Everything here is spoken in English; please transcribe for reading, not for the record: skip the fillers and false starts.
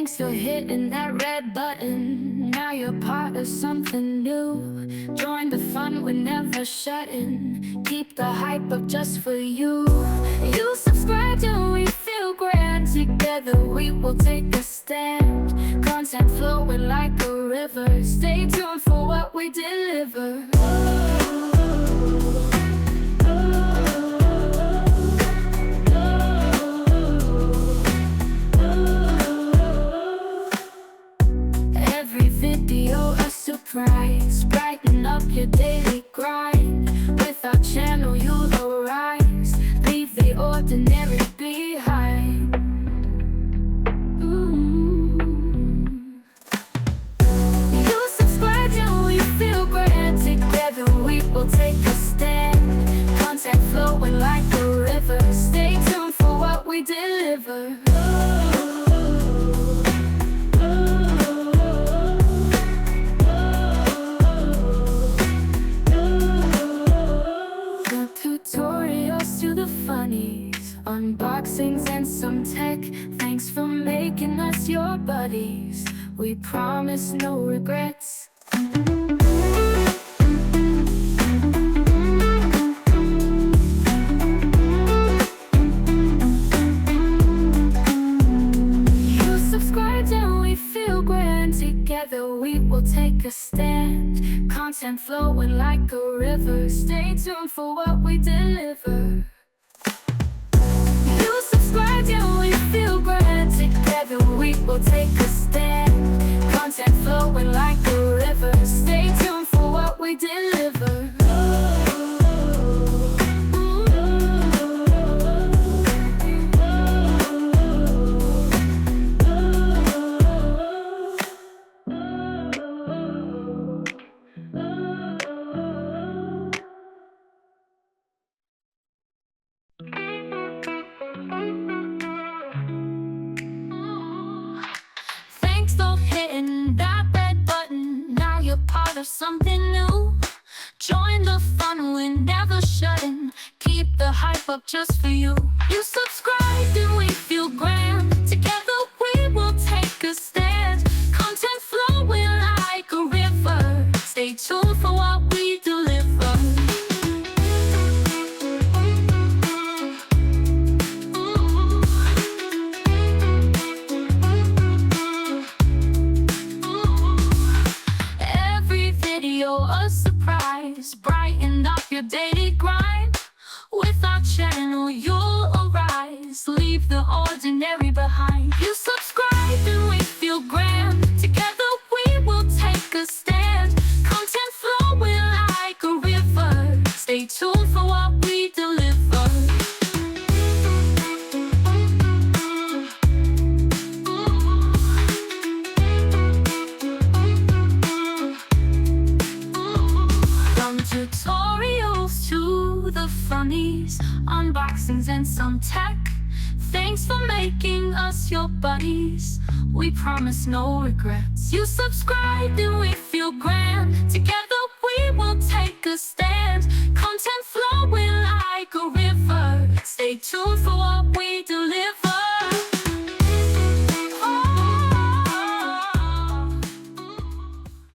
Thanks for hitting that red button. Now you're part of something new. Join the fun, we're never shutting. Keep the hype up just for you. You subscribed and we feel grand. Together we will take a stand. Content flowing like a river. Stay tuned for what we deliver. Every video a surprise. Brighten up your daily grind. With our channel you'll arise. Leave the ordinary behind. You subscribe and we feel grand. Together we will take a stand. Content flowing like a river. Stay tuned for what we deliver. Tutorials to the funnies, unboxings and some tech. Thanks for making us your buddies. We promise no regrets. You subscribed and we feel grand. Together we will take a stand. Content flowing like a river. Stay tuned for what we deliver. You subscribed and we feel grand. Together we will take a stand. Content flowing like a river. Stay tuned for what we deliver. Thanks for hitting that red button. Now you're part of something new. Join the fun, we're never shutting. Keep the hype up just for you. You subscribed and we feel grand. Together we will take a stand. Content flowing like a river. Stay tuned for what we deliver. A surprise, brighten up your daily grind. With our channel you'll arise. Leave the ordinary behind. You subscribe and we feel grand. Together we will take a stand. Content flowing like a river. Stay tuned for what we deliver. Tutorials to the funnies, unboxings and some tech. Thanks for making us your buddies. We promise no regrets. You subscribed and we feel grand.